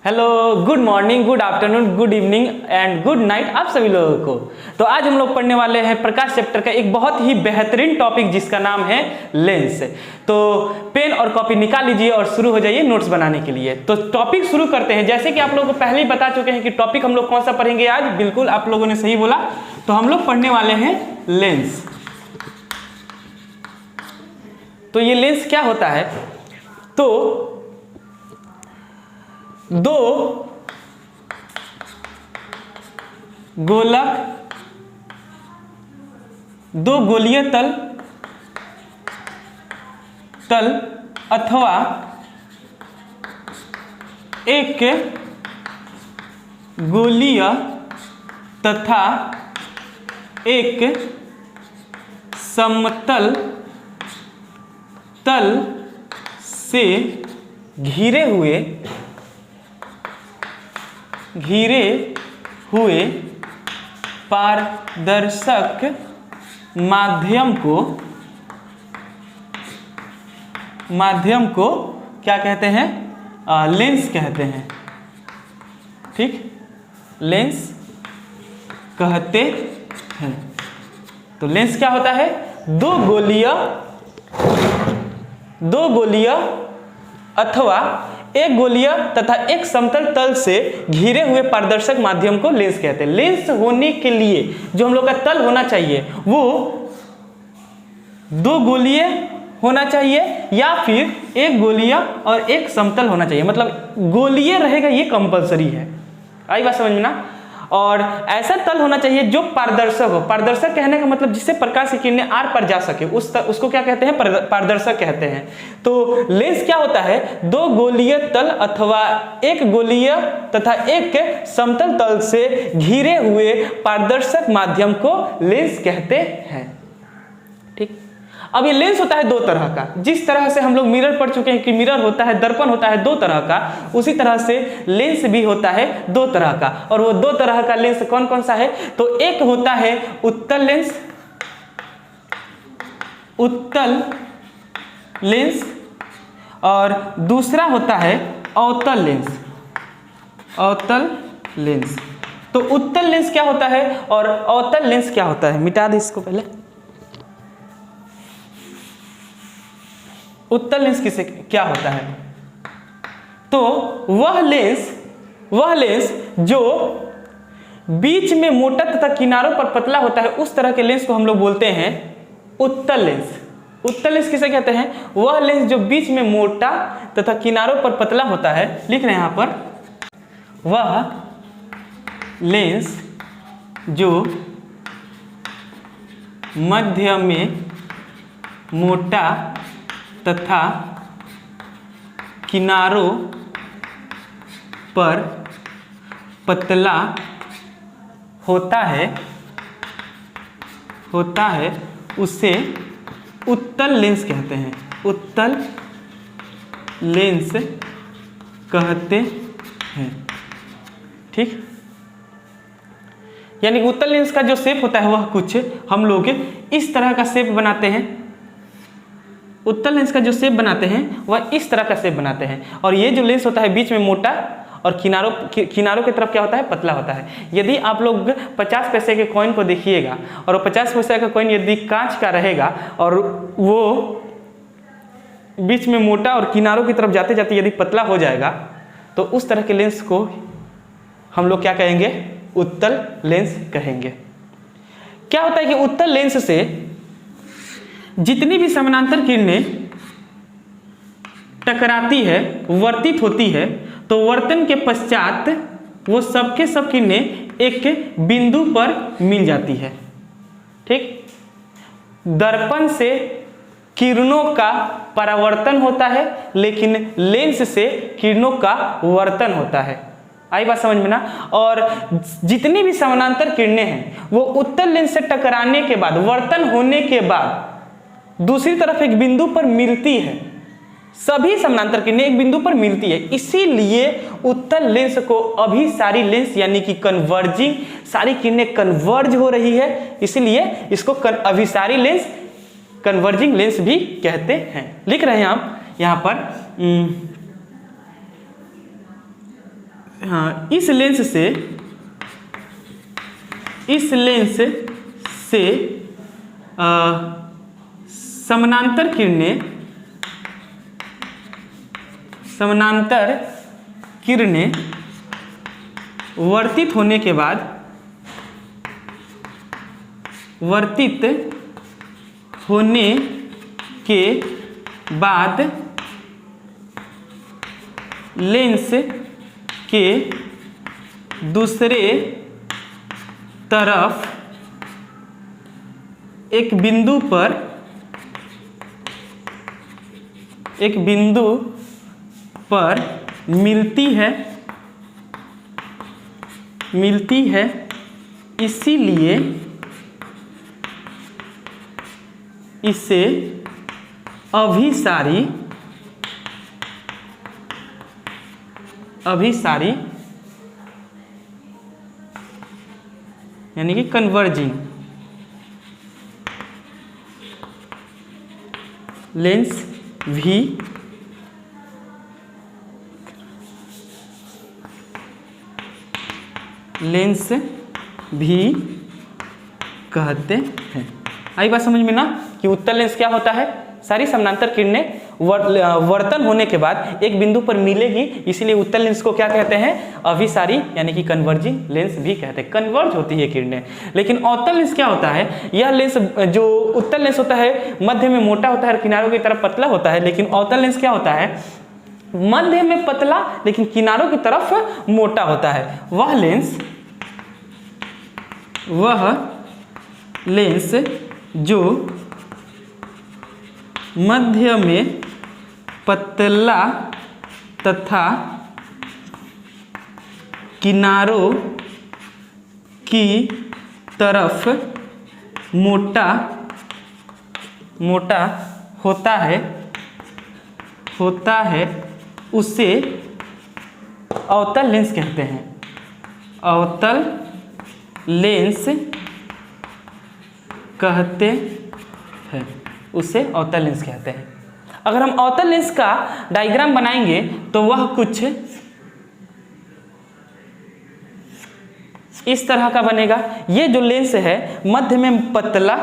Hello, good morning, good afternoon, good evening and good night आप सभी लोगों को। तो आज हम लोग पढ़ने वाले हैं प्रकाश चैप्टर का एक बहुत ही बेहतरीन टॉपिक जिसका नाम है लेंस। तो पेन और कॉपी निकाल लीजिए और शुरू हो जाइए नोट्स बनाने के लिए। तो टॉपिक शुरू करते हैं। जैसे कि आप लोगों को पहले ही बता चुके हैं कि टॉपिक हम लोग कौन सा पढ़ेंगे आज। बिल्कुल आप लोगों ने सही बोला। तो हम लोग पढ़ने वाले हैं लेंस। तो ये लेंस क्या होता है? तो दो गोलक, दो गोलीय तल अथवा एक गोलीय तथा एक समतल तल से घिरे हुए पारदर्शक माध्यम को क्या कहते हैं? लेंस कहते हैं। ठीक, लेंस कहते हैं। तो लेंस क्या होता है? दो गोलीय अथवा एक गोलीय तथा एक समतल तल से घिरे हुए पारदर्शक माध्यम को लेंस कहते हैं। लेंस होने के लिए जो हम लोग का तल होना चाहिए वो दो गोलीय होना चाहिए या फिर एक गोलीय और एक समतल होना चाहिए। मतलब गोलीय रहेगा ये कंपलसरी है। आई बात समझ में ना? और ऐसा तल होना चाहिए जो पारदर्शक हो। पारदर्शक कहने का मतलब जिससे प्रकाश की किरणें आर पर जा सके उसको क्या कहते हैं? पारदर्शक कहते हैं। तो लेंस क्या होता है? दो गोलीय तल अथवा एक गोलीय तथा एक समतल तल से घिरे हुए पारदर्शक माध्यम को लेंस कहते हैं। ठीक, अब ये लेंस होता है दो तरह का। जिस तरह से हम लोग मिरर पढ़ चुके हैं कि मिरर होता है, दर्पण होता है दो तरह का, उसी तरह से लेंस भी होता है दो तरह का। और वो दो तरह का लेंस कौन कौन सा है? तो एक होता है उत्तल लेंस और दूसरा होता है अवतल लेंस। तो उत्तल लेंस क्या होता है और अवतल लेंस क्या होता है? मिटा दे इसको पहले। उत्तल लेंस किसे क्या होता है? तो वह लेंस जो बीच में मोटा तथा किनारों पर पतला होता है उस तरह के लेंस को हम लोग बोलते हैं उत्तल लेंस। उत्तल लेंस किसे कहते हैं? वह लेंस जो बीच में मोटा तथा किनारों पर पतला होता है। लिख रहे हैं यहां पर, वह लेंस जो मध्य में मोटा तथा किनारों पर पतला होता है उसे उत्तल लेंस कहते हैं। उत्तल लेंस कहते हैं। ठीक, यानी उत्तल लेंस का जो शेप होता है वह कुछ हम लोग इस तरह का शेप बनाते हैं। उत्तल लेंस का जो शेप बनाते हैं वह इस तरह का शेप बनाते हैं। और ये जो लेंस होता है बीच में मोटा और किनारों की तरफ क्या होता है? पतला होता है। यदि आप लोग 50 पैसे के कॉइन को देखिएगा और वो 50 पैसे का कॉइन यदि कांच का रहेगा और वो बीच में मोटा और किनारों की तरफ जाते जाते यदि पतला हो जाएगा तो उस तरह के लेंस को हम लोग क्या कहेंगे? उत्तल लेंस कहेंगे। क्या होता है कि उत्तल लेंस से जितनी भी समानांतर किरणें टकराती है, वर्तित होती है, तो वर्तन के पश्चात वो सबके सब किरणें एक बिंदु पर मिल जाती है। ठीक, दर्पण से किरणों का परावर्तन होता है लेकिन लेंस से किरणों का वर्तन होता है। आई बात समझ में ना? और जितनी भी समानांतर किरणें हैं वो उत्तल लेंस से टकराने के बाद, वर्तन होने के बाद दूसरी तरफ एक बिंदु पर मिलती है। सभी समानांतर किरणें एक बिंदु पर मिलती है। इसीलिए उत्तल लेंस को अभिसारी लेंस यानी कि कन्वर्जिंग, सारी किरणें कन्वर्ज हो रही है, इसलिए इसको अभिसारी लेंस, कन्वर्जिंग लेंस भी कहते हैं। लिख रहे हैं आप यहां पर हाँ, इस लेंस से समानांतर किरणें वर्तित होने के बाद लेंस के दूसरे तरफ एक बिंदु पर मिलती है, इसीलिए इसे अभिसारी यानी कि कन्वर्जिंग लेंस भी कहते हैं। आई बात समझ में ना कि उत्तल लेंस क्या होता है? सारी समानांतर किरणें वर्तन होने के बाद एक बिंदु पर मिलेगी, इसीलिए उत्तल लेंस को क्या कहते हैं? अभिसारी यानी कि कन्वर्जिंग लेंस भी कहते हैं। कन्वर्ज होती है किरणें। लेकिन अवतल लेंस क्या होता है? यह लेंस जो उत्तल लेंस होता है मध्य में मोटा होता है और किनारों की तरफ पतला होता है, लेकिन अवतल लेंस क्या होता है? मध्य में पतला लेकिन किनारों की तरफ मोटा होता है। वह लेंस जो मध्य में पतला तथा किनारों की तरफ मोटा होता है उसे अवतल लेंस कहते हैं। अवतल लेंस कहते हैं, उसे अवतल लेंस कहते हैं। अगर हम अवतल लेंस का डायग्राम बनाएंगे तो वह कुछ इस तरह का बनेगा। ये जो लेंस है मध्य में पतला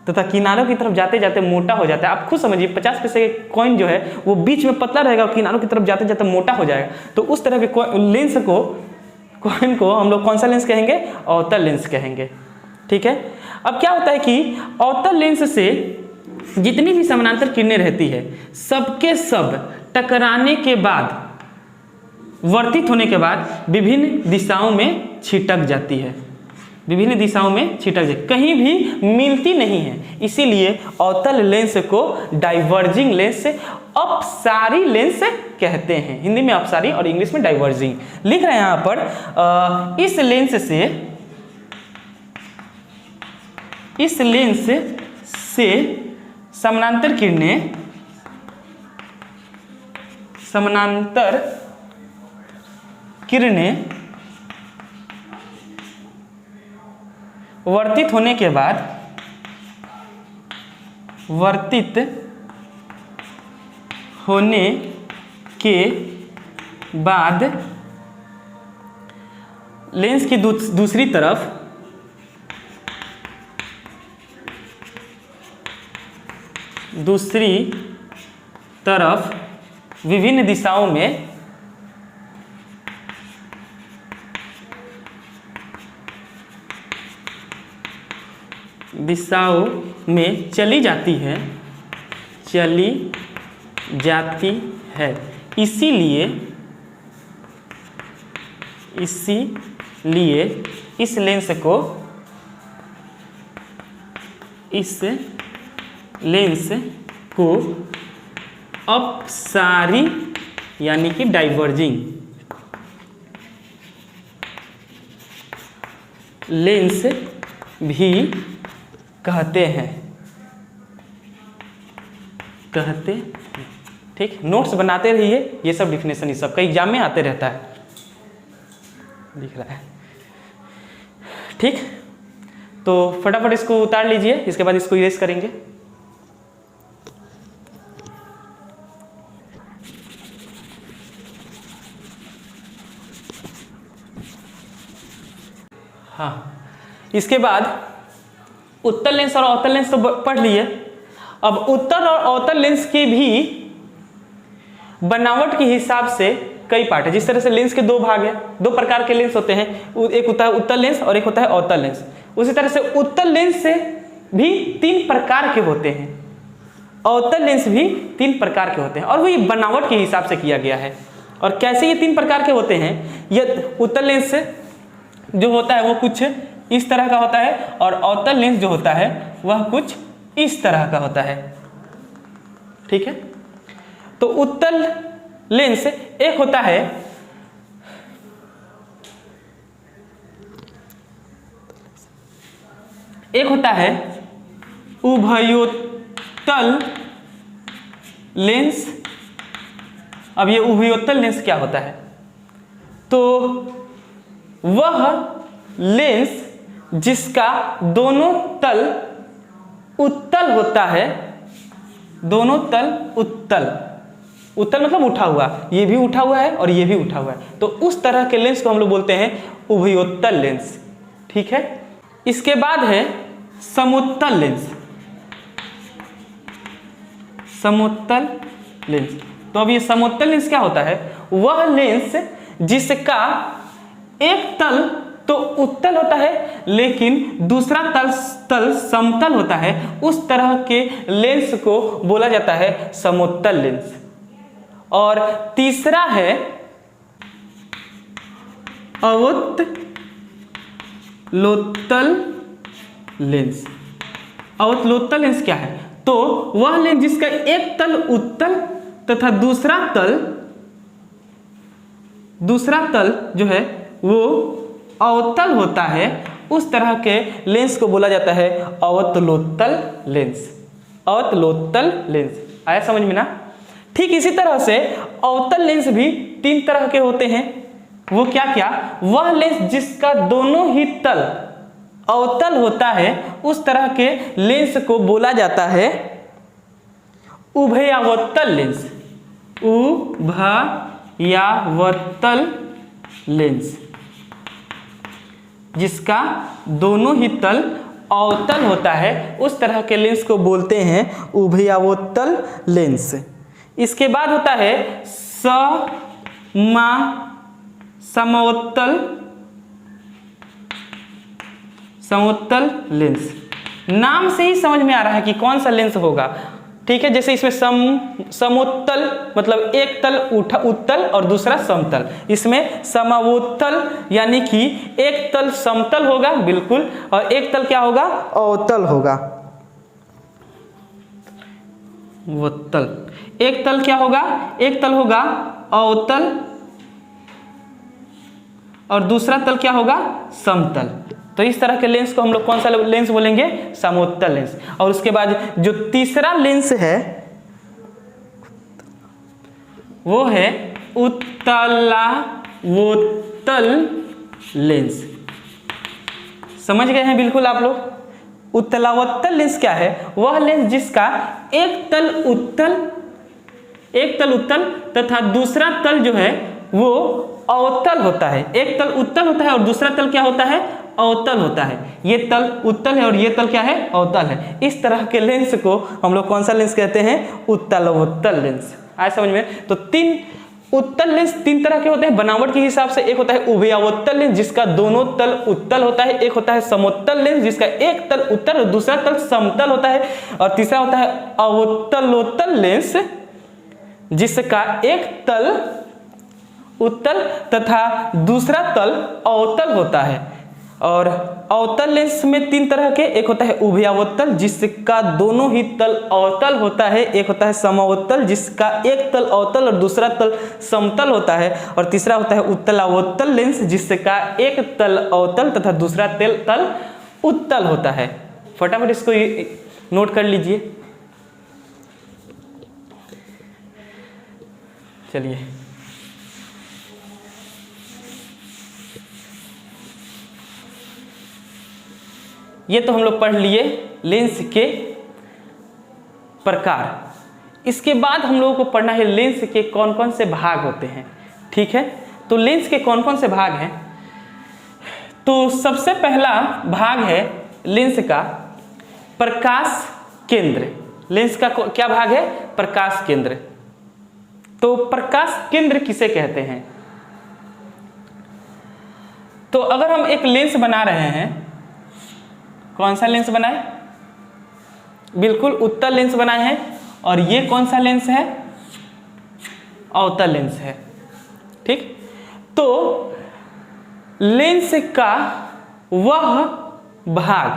तथा किनारों की तरफ जाते जाते मोटा हो जाता है। आप खुद समझिए 50 पैसे के कॉइन जो है वो बीच में पतला रहेगा और किनारों की तरफ जाते जाते मोटा हो जाएगा। तो उस तरह के लेंस कॉइन को हम लोग कौन सा लेंस कहेंगे? अवतल लेंस कहेंगे। ठीक है। अब क्या होता है कि अवतल लेंस से जितनी भी समानांतर किरणें रहती है सबके सब टकराने के बाद, वर्तित होने के बाद विभिन्न दिशाओं में छिटक जाती है। कहीं भी मिलती नहीं है, इसीलिए अवतल लेंस को डाइवर्जिंग लेंस, अपसारी लेंस कहते हैं। हिंदी में अपसारी और इंग्लिश में डाइवर्जिंग। लिख रहे हैं यहां पर इस लेंस से समानांतर किरणें वर्तित होने के बाद लेंस की दूसरी तरफ विभिन्न दिशाओं में चली जाती है। इसीलिए इस लेंस को अपसारी यानी कि डाइवर्जिंग लेंस भी कहते हैं। ठीक, नोट्स बनाते रहिए। ये सब डिफिनेशन इस सब का एग्जाम में आते रहता है, दिख रहा है। ठीक, तो फटाफट इसको उतार लीजिए, इसके बाद इसको इरेज करेंगे। हाँ, इसके बाद उत्तल लेंस और अवतल लेंस तो पढ़ लिए। अब उत्तल और अवतल लेंस की भी बनावट के हिसाब से कई पार्ट है। जिस तरह से लेंस के दो भाग हैं, दो प्रकार के लेंस होते हैं, एक होता है उत्तल लेंस और एक होता है अवतल लेंस। उसी तरह से उत्तल लेंस से भी 3 प्रकार के होते हैं, अवतल लेंस भी 3 प्रकार के होते हैं, और वो ये बनावट के हिसाब से किया गया है। और कैसे ये 3 प्रकार के होते हैं, ये उत्तल लेंस जो होता है वो कुछ इस तरह का होता है, और अवतल लेंस जो होता है वह कुछ इस तरह का होता है। ठीक है, तो उत्तल लेंस एक होता है उभयोत्तल लेंस। अब ये उभयोत्तल लेंस क्या होता है, तो वह लेंस जिसका दोनों तल उत्तल होता है, दोनों तल उत्तल, उत्तल मतलब उठा हुआ, ये भी उठा हुआ है और ये भी उठा हुआ है, तो उस तरह के लेंस को हम लोग बोलते हैं उभयोत्तल लेंस। ठीक है, इसके बाद है समोत्तल लेंस। समोत्तल लेंस, तो अब ये समोत्तल लेंस क्या होता है, वह लेंस जिसका एक तल तो उत्तल होता है लेकिन दूसरा तल समतल होता है, उस तरह के लेंस को बोला जाता है समोत्तल लेंस। और तीसरा है अवतलोत्तल लेंस। अवतलोत्तल लेंस क्या है, तो वह लेंस जिसका एक तल उत्तल तथा दूसरा तल जो है वो अवतल होता है, उस तरह के लेंस को बोला जाता है अवतलोत्तल लेंस। अवतलोत्तल लेंस आया समझ में ना। ठीक इसी तरह से अवतल लेंस भी 3 तरह के होते हैं। वो क्या क्या, वह लेंस जिसका दोनों ही तल अवतल होता है, उस तरह के लेंस को बोला जाता है उभयावतल लेंस। उभयावतल लेंस, जिसका दोनों ही तल अवतल होता है, उस तरह के लेंस को बोलते हैं उभयावतल लेंस। इसके बाद होता है समोत्तल लेंस। नाम से ही समझ में आ रहा है कि कौन सा लेंस होगा। ठीक है, जैसे इसमें समोत्तल मतलब एक तल उत्तल और दूसरा समतल, इसमें समोत्तल यानी कि एक तल समतल होगा बिल्कुल, और एक तल क्या होगा, अवतल होगा। वत्तल, एक तल क्या होगा, एक तल होगा अवतल और दूसरा तल क्या होगा, समतल। तो इस तरह के लेंस को हम लोग कौन सा लेंस बोलेंगे, समोत्तल लेंस। और उसके बाद जो तीसरा लेंस है वो है उत्तलावोत्तल लेंस। समझ गए हैं बिल्कुल आप लोग। उत्तलावोत्तल लेंस क्या है, वह लेंस जिसका एक तल उत्तल तथा दूसरा तल जो है वो अवतल होता है। एक तल उत्तल होता है और दूसरा तल क्या होता है, अवतल होता है। ये तल उत्तल है और ये तल क्या है, अवतल है। इस तरह के लेंस को हम लोग कौन सा लेंस कहते हैं, उत्तलावोत्तल लेंस। आए समझ में। तो 3 उत्तल लेंस 3 तरह के होते हैं बनावट के हिसाब से। एक होता है उभयावोत्तल लेंस जिसका दोनों तल उत्तल होता है, एक होता है समोत्तल लेंस जिसका एक तल उत्तल और दूसरा तल समतल होता है, और तीसरा होता है अवतलोत्तल लेंस जिसका एक तल उत्तल तथा दूसरा तल अवतल होता है। और अवतल लेंस में 3 तरह के, एक होता है उभयावोत्तल जिसका दोनों ही तल अवतल होता है, एक होता है समोत्तल जिसका एक तल अवतल और दूसरा तल समतल होता है, और तीसरा होता है उत्तलावोत्तल लेंस जिसका एक तल अवतल तथा दूसरा तल उत्तल होता है। फटाफट इसको नोट कर लीजिए। चलिए, ये तो हम लोग पढ़ लिए लेंस के प्रकार। इसके बाद हम लोगों को पढ़ना है लेंस के कौन कौन से भाग होते हैं। ठीक है, तो लेंस के कौन कौन से भाग हैं, तो सबसे पहला भाग है लेंस का प्रकाश केंद्र। लेंस का क्या भाग है? प्रकाश केंद्र। तो प्रकाश केंद्र किसे कहते हैं? तो अगर हम एक लेंस बना रहे हैं, कौन सा लेंस बनाए? बिल्कुल उत्तल लेंस बनाए हैं। और ये कौन सा लेंस है? अवतल लेंस है। ठीक, तो लेंस का वह भाग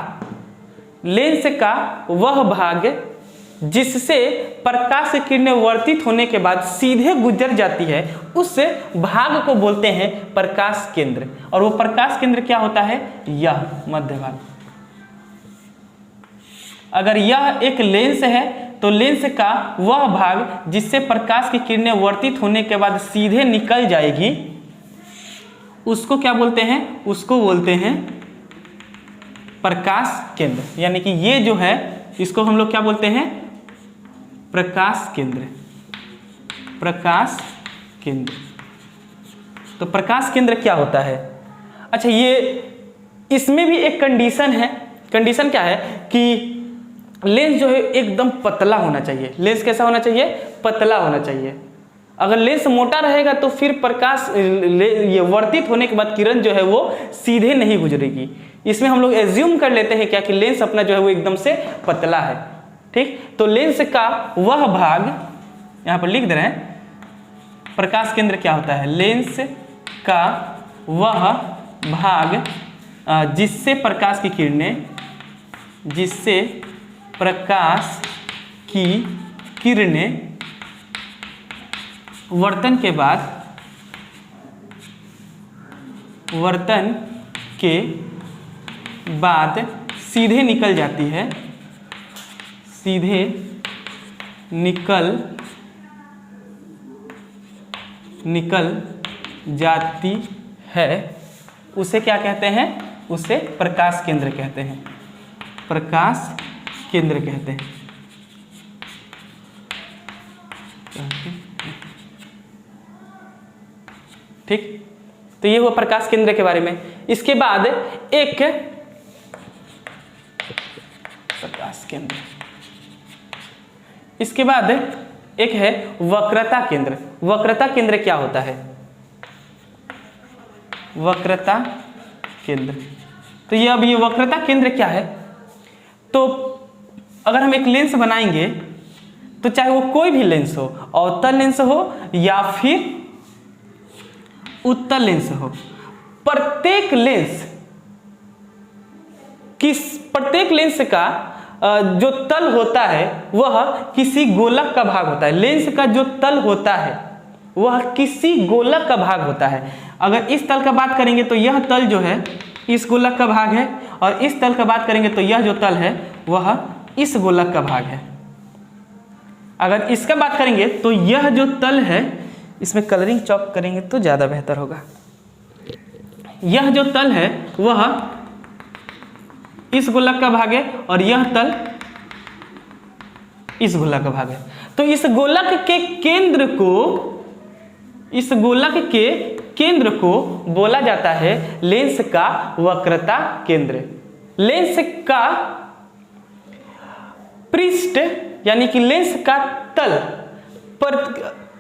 जिससे प्रकाश की किरणें वर्तित होने के बाद सीधे गुजर जाती है, उस भाग को बोलते हैं प्रकाश केंद्र। और वो प्रकाश केंद्र क्या होता है? यह मध्य भाग। अगर यह एक लेंस है तो लेंस का वह भाग जिससे प्रकाश की किरणें वर्तित होने के बाद सीधे निकल जाएगी, उसको क्या बोलते हैं? उसको बोलते हैं प्रकाश केंद्र। यानी कि ये जो है इसको हम लोग क्या बोलते हैं? प्रकाश केंद्र। प्रकाश केंद्र। तो प्रकाश केंद्र क्या होता है? अच्छा, ये इसमें भी एक कंडीशन है। कंडीशन क्या है कि लेंस जो है एकदम पतला होना चाहिए। लेंस कैसा होना चाहिए? पतला होना चाहिए। अगर लेंस मोटा रहेगा तो फिर प्रकाश ये वर्तित होने के बाद किरण जो है वो सीधे नहीं गुजरेगी। इसमें हम लोग एज्यूम कर लेते हैं क्या कि लेंस अपना जो है वो एकदम से पतला है। ठीक, तो लेंस का वह भाग यहाँ पर लिख दे रहे हैं, प्रकाश केंद्र क्या होता है? लेंस का वह भाग जिससे प्रकाश की किरणें वर्तन के बाद सीधे निकल जाती है, उसे क्या कहते हैं? उसे प्रकाश केंद्र कहते हैं। प्रकाश केंद्र कहते हैं। ठीक, तो ये हुआ प्रकाश केंद्र के बारे में। इसके बाद एक प्रकाश केंद्र, इसके बाद एक है वक्रता केंद्र। वक्रता केंद्र क्या होता है? वक्रता केंद्र, तो ये अब ये वक्रता केंद्र क्या है? तो अगर हम एक लेंस बनाएंगे तो चाहे वो कोई भी लेंस हो, अवतल लेंस हो या फिर उत्तल लेंस हो, प्रत्येक लेंस का जो तल होता है वह किसी गोलक का भाग होता है। लेंस का जो तल होता है वह किसी गोलक का भाग होता है। अगर इस तल का बात करेंगे तो यह तल जो है इस गोलक का भाग है, और इस तल का बात करेंगे तो यह जो तल है वह इस गोलक का भाग है। अगर इसका बात करेंगे तो यह जो तल है, इसमें कलरिंग चॉक करेंगे तो ज़्यादा बेहतर होगा। यह जो तल है वह इस गोलक का भाग है और यह तल इस गोलक का भाग है। तो इस गोलक के केंद्र को बोला जाता है लेंस का वक्रता केंद्र। लेंस का पृष्ठ यानी कि लेंस का तल पर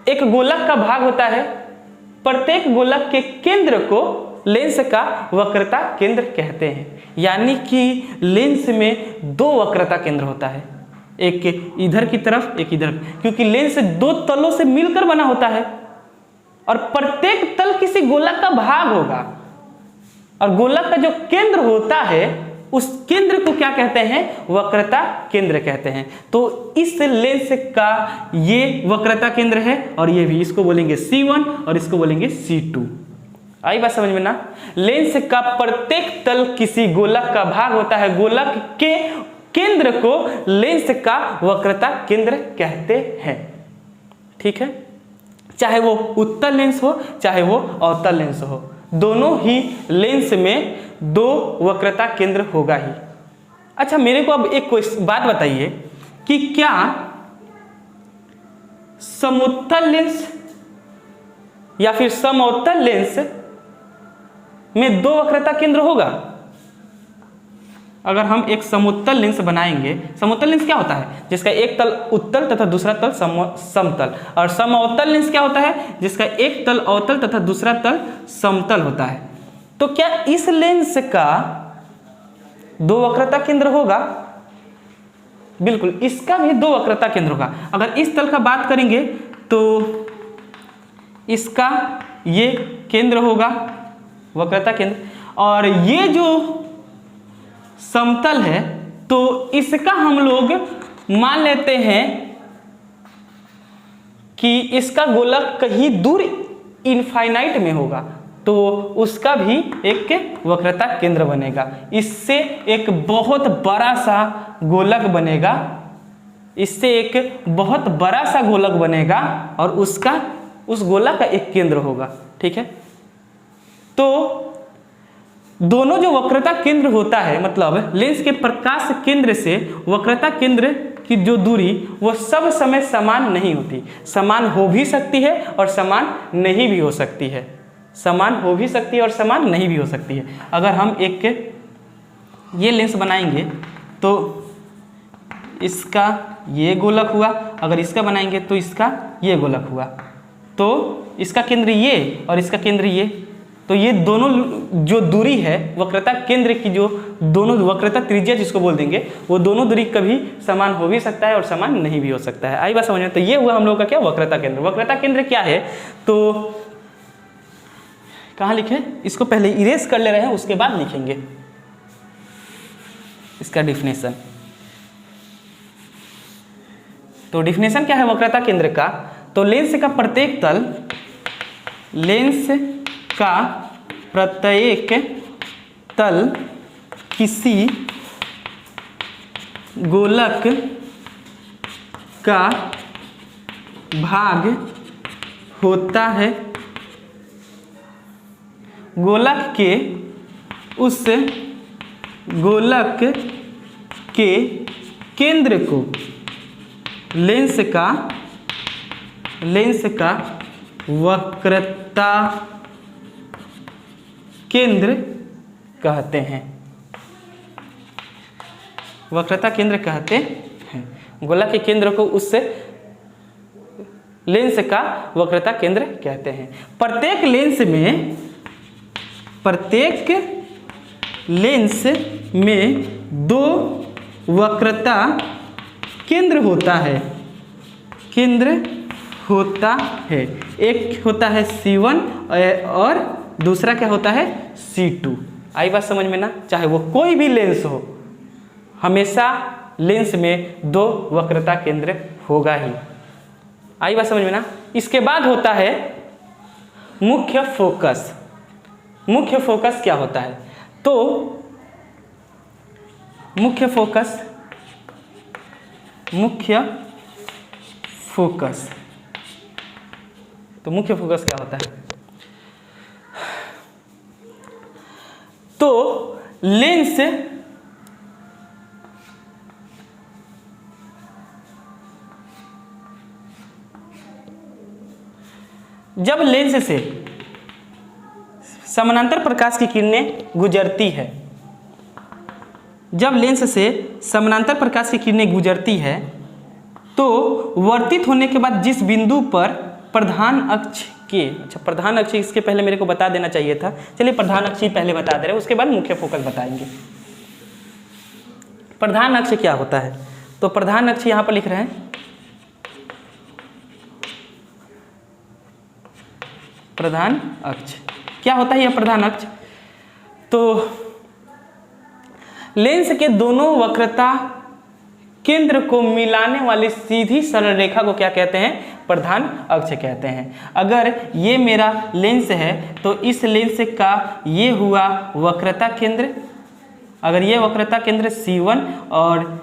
एक गोलक का भाग होता है। प्रत्येक गोलक के केंद्र को लेंस का वक्रता केंद्र कहते हैं। यानी कि लेंस में दो वक्रता केंद्र होता है, एक इधर की तरफ एक इधर, क्योंकि लेंस दो तलों से मिलकर बना होता है और प्रत्येक तल किसी गोलक का भाग होगा, और गोलक का जो केंद्र होता है उस केंद्र को क्या कहते हैं? वक्रता केंद्र कहते हैं। तो इस लेंस का ये वक्रता केंद्र है और ये भी, इसको बोलेंगे C1 और इसको बोलेंगे C2। आई बात समझ में ना? लेंस का प्रत्येक तल किसी गोलक का भाग होता है। गोलक के केंद्र को लेंस का वक्रता केंद्र कहते हैं। ठीक है, चाहे वो उत्तल लेंस हो चाहे वो अवतल लेंस हो, दोनों ही लेंस में दो वक्रता केंद्र होगा ही। अच्छा, मेरे को अब एक बात बताइए कि क्या समुत्तल लेंस या फिर समअवतल लेंस में 2 वक्रता केंद्र होगा। अगर हम एक समोत्तल लेंस बनाएंगे, समोत्तल लेंस क्या होता है? जिसका एक तल उत्तल तथा दूसरा तल समतल। और समअवतल लेंस क्या होता है? जिसका एक तल अवतल तथा दूसरा तल समतल होता है। तो क्या इस लेंस का 2 वक्रता केंद्र होगा? बिल्कुल, इसका भी 2 वक्रता केंद्र होगा। अगर इस तल का बात करेंगे तो इसका ये केंद्र होगा, वक्रता केंद्र, और ये जो समतल है तो इसका हम लोग मान लेते हैं कि इसका गोलक कहीं दूर इनफाइनाइट में होगा, तो उसका भी एक वक्रता केंद्र बनेगा। इससे एक बहुत बड़ा सा गोलक बनेगा, इससे एक बहुत बड़ा सा गोलक बनेगा और उसका उस गोलक का एक केंद्र होगा। ठीक है, तो दोनों जो वक्रता केंद्र होता है, मतलब लेंस के प्रकाश केंद्र से वक्रता केंद्र की जो दूरी वो सब समय समान नहीं होती, समान हो भी सकती है और समान नहीं भी हो सकती है, समान हो भी सकती है और समान नहीं भी हो सकती है। अगर हम एक ये लेंस बनाएंगे तो इसका ये गोलक हुआ, अगर इसका बनाएंगे तो इसका ये गोलक हुआ, तो इसका केंद्र ये और इसका केंद्र ये, तो ये दोनों जो दूरी है वक्रता केंद्र की, जो दोनों वक्रता त्रिज्या जिसको बोल देंगे, वो दोनों दूरी कभी समान हो भी सकता है और समान नहीं भी हो सकता है। आई बात समझ में? तो ये हुआ हम लोग का क्या? वक्रता केंद्र। वक्रता केंद्र क्या है तो कहाँ लिखे? इसको पहले इरेज कर ले रहे हैं, उसके बाद लिखेंगे इसका डिफिनेशन। तो डिफिनेशन क्या है वक्रता केंद्र का? तो लेंस का प्रत्येक तल, लेंस का प्रत्येक तल किसी गोलक का भाग होता है। गोलक के उस गोलक के केंद्र को लेंस का वक्रता केंद्र कहते हैं। वक्रता केंद्र कहते हैं गोलक के केंद्र को उस लेंस का वक्रता केंद्र कहते हैं। प्रत्येक लेंस में 2 वक्रता केंद्र होता है, एक होता है C1 और दूसरा क्या होता है? C2। आई बात समझ में ना? चाहे वो कोई भी लेंस हो, हमेशा लेंस में 2 वक्रता केंद्र होगा ही। आई बात समझ में ना? इसके बाद होता है मुख्य फोकस। मुख्य फोकस क्या होता है? तो मुख्य फोकस क्या होता है? तो लेंस जब लेंस से समानांतर प्रकाश की किरणें गुजरती है, जब लेंस से समानांतर प्रकाश की किरणें गुजरती है तो वर्तित होने के बाद जिस बिंदु पर प्रधान अक्ष के, अच्छा प्रधान अक्ष इसके पहले मेरे को बता देना चाहिए था, चलिए प्रधान अक्ष ही पहले बता दे रहे हैं, उसके बाद मुख्य फोकस बताएंगे। प्रधान अक्ष क्या होता है? तो प्रधान अक्ष यहाँ पर लिख रहे हैं, प्रधान अक्ष क्या होता है? यह प्रधान अक्ष तो लेंस के दोनों वक्रता केंद्र को मिलाने वाली सीधी सरल रेखा को क्या कहते हैं? प्रधान अक्ष कहते हैं। अगर ये मेरा लेंस है तो इस लेंस का ये हुआ वक्रता केंद्र, अगर ये वक्रता केंद्र C1 और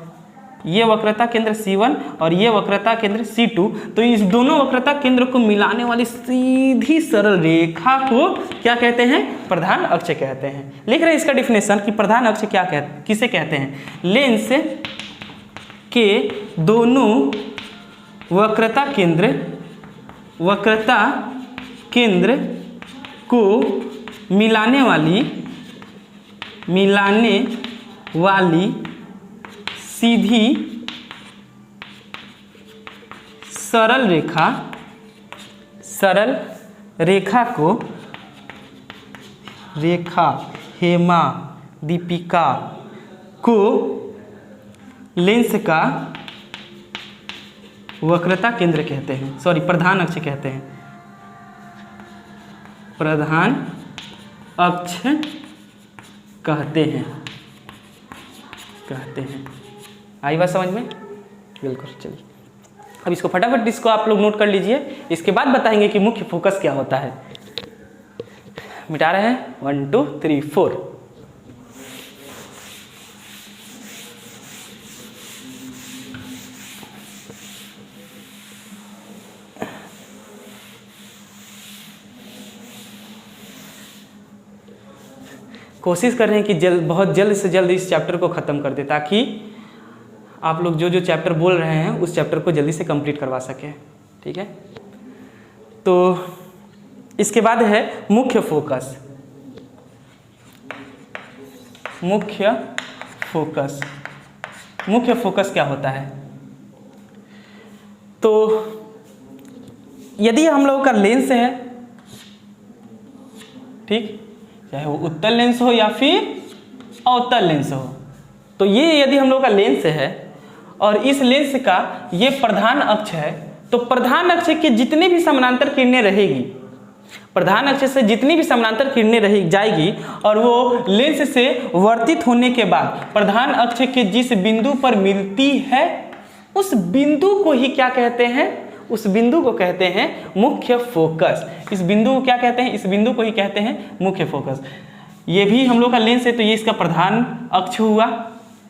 ये वक्रता केंद्र C1 और ये वक्रता केंद्र C2, तो इस दोनों वक्रता केंद्र को मिलाने वाली सीधी सरल रेखा को क्या कहते हैं? प्रधान अक्ष कहते हैं। लिख रहे हैं इसका डिफिनेशन कि प्रधान अक्ष किसे कहते हैं? लेंस के दोनों वक्रता केंद्र को मिलाने वाली सीधी सरल रेखा को हेमा दीपिका को लेंस का वक्रता केंद्र कहते हैं, सॉरी प्रधान अक्ष कहते हैं, प्रधान अक्ष कहते हैं। आई बात समझ में? बिल्कुल। चलिए अब इसको फटाफट इसको आप लोग नोट कर लीजिए, इसके बाद बताएंगे कि मुख्य फोकस क्या होता है। मिटा रहे हैं 1 2 3 4। कोशिश कर रहे हैं कि बहुत जल्द से जल्द इस चैप्टर को ख़त्म कर दे, ताकि आप लोग जो चैप्टर बोल रहे हैं उस चैप्टर को जल्दी से कंप्लीट करवा सकें। ठीक है, तो इसके बाद है मुख्य फोकस। मुख्य फोकस क्या होता है? तो यदि हम लोगों का लेंस है, ठीक, चाहे वो उत्तल लेंस हो या फिर अवतल लेंस हो, तो ये यदि हम लोग का लेंस है और इस लेंस का ये प्रधान अक्ष है, तो प्रधान अक्ष के जितने भी समानांतर किरणें रहेगी, प्रधान अक्ष से जितनी भी समानांतर किरणें रही जाएगी और वो लेंस से वर्तित होने के बाद प्रधान अक्ष के जिस बिंदु पर मिलती है, उस बिंदु को ही क्या कहते हैं? उस बिंदु को कहते हैं मुख्य फोकस। इस बिंदु को क्या कहते हैं? इस बिंदु को ही कहते हैं मुख्य फोकस। ये भी हम लोग का लेंस है, तो ये इसका प्रधान अक्ष हुआ,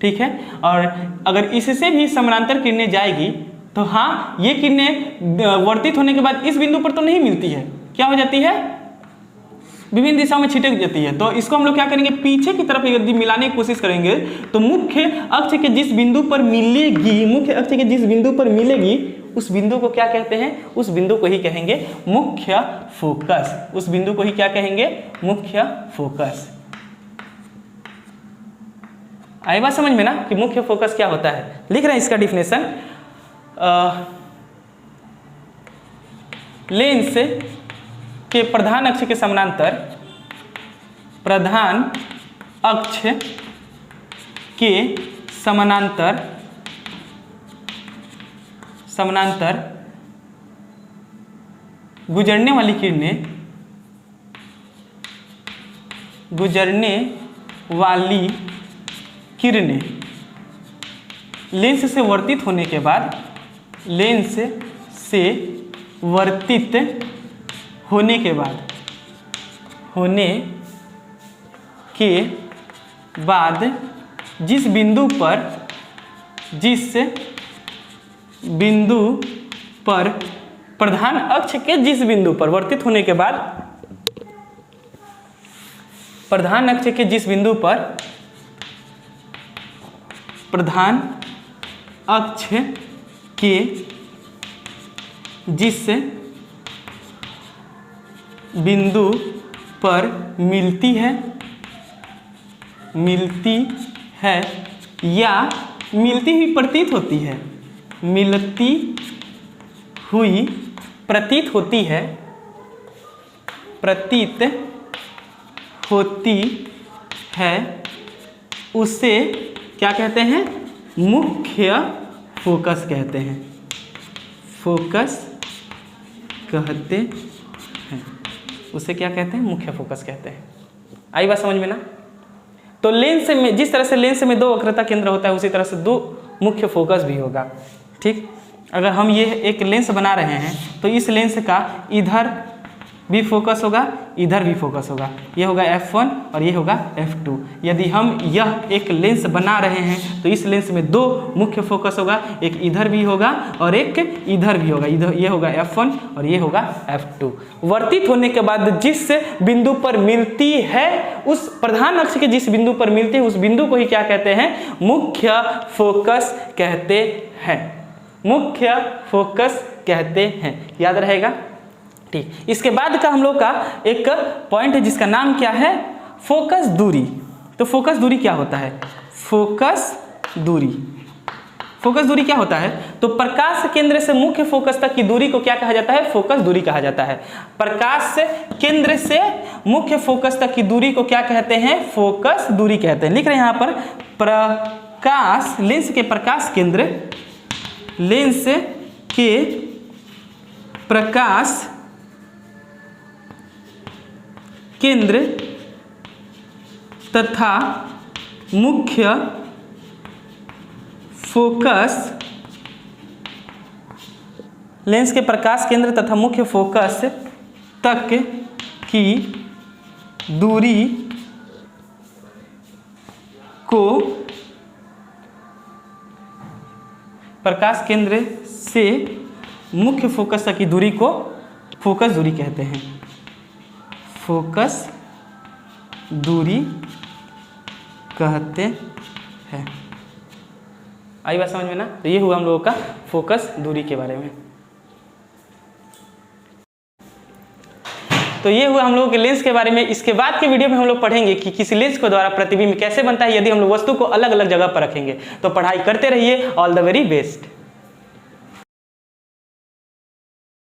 ठीक है। और अगर इससे भी समानांतर किरणें जाएगी तो हाँ, ये किरणें वर्तित होने के बाद इस बिंदु पर तो नहीं मिलती है, क्या हो जाती है? विभिन्न दिशाओं में छिटक जाती है। तो इसको हम लोग क्या करेंगे? पीछे की तरफ यदि मिलाने की कोशिश करेंगे तो मुख्य अक्ष के जिस बिंदु पर मिलेगी, उस बिंदु को क्या कहते हैं? उस बिंदु को ही कहेंगे मुख्य फोकस। उस बिंदु को ही क्या कहेंगे? मुख्य फोकस। आई बात समझ में ना कि मुख्य फोकस क्या होता है? लिख रहे हैं इसका डिफिनेशन। लेंस के प्रधान अक्ष के समानांतर, प्रधान अक्ष के समानांतर गुजरने वाली किरणें लेंस से वर्तित होने के बाद, जिस बिंदु पर प्रधान अक्ष के जिस बिंदु पर वर्तित होने के बाद, प्रधान अक्ष के जिस बिंदु पर प्रधान अक्ष के जिस बिंदु पर मिलती है या मिलती हुई प्रतीत होती है, उसे क्या कहते हैं? मुख्य फोकस कहते हैं। उसे क्या कहते हैं? मुख्य फोकस कहते हैं। आई बात समझ में ना? तो लेंस में जिस तरह से लेंस में 2 वक्रता केंद्र होता है, उसी तरह से 2 मुख्य फोकस भी होगा, ठीक। अगर हम ये एक लेंस बना रहे हैं तो इस लेंस का इधर भी फोकस होगा, इधर भी फोकस होगा। ये होगा F1 और ये होगा F2। यदि हम यह एक लेंस बना रहे हैं तो इस लेंस में 2 मुख्य फोकस होगा, एक इधर भी होगा और एक इधर भी होगा। इधर ये होगा F1 और ये होगा F2। वर्तित होने के बाद जिस बिंदु पर मिलती है, उस प्रधान अक्ष के जिस बिंदु पर मिलती है, उस बिंदु को ही क्या कहते हैं? मुख्य फोकस कहते हैं। मुख्य फोकस कहते हैं। याद रहेगा? ठीक, इसके बाद का हम लोग का एक पॉइंट है जिसका नाम क्या है, फोकस दूरी। तो फोकस दूरी क्या होता है, फोकस दूरी, फोकस दूरी क्या होता है, तो प्रकाश केंद्र से मुख्य फोकस तक की दूरी को क्या कहा जाता है, फोकस दूरी कहा जाता है। प्रकाश केंद्र से मुख्य फोकस तक की दूरी को क्या कहते हैं, फोकस दूरी कहते हैं। लिख रहे हैं यहाँ पर, प्रकाश लेंस के प्रकाश केंद्र, लेंस के प्रकाश केंद्र तथा मुख्य फोकस, लेंस के प्रकाश केंद्र तथा मुख्य फोकस तक की दूरी को प्रकाश केंद्र से मुख्य फोकस तक की दूरी को फोकस दूरी कहते हैं, फोकस दूरी कहते हैं। आई बात समझ में ना। तो ये हुआ हम लोगों का फोकस दूरी के बारे में। तो ये हुआ हम लोगों के लेंस के बारे में। इसके बाद के वीडियो में हम लोग पढ़ेंगे कि किसी लेंस के द्वारा प्रतिबिंब कैसे बनता है यदि हम लोग वस्तु को अलग अलग जगह पर रखेंगे। तो पढ़ाई करते रहिए। All the very best.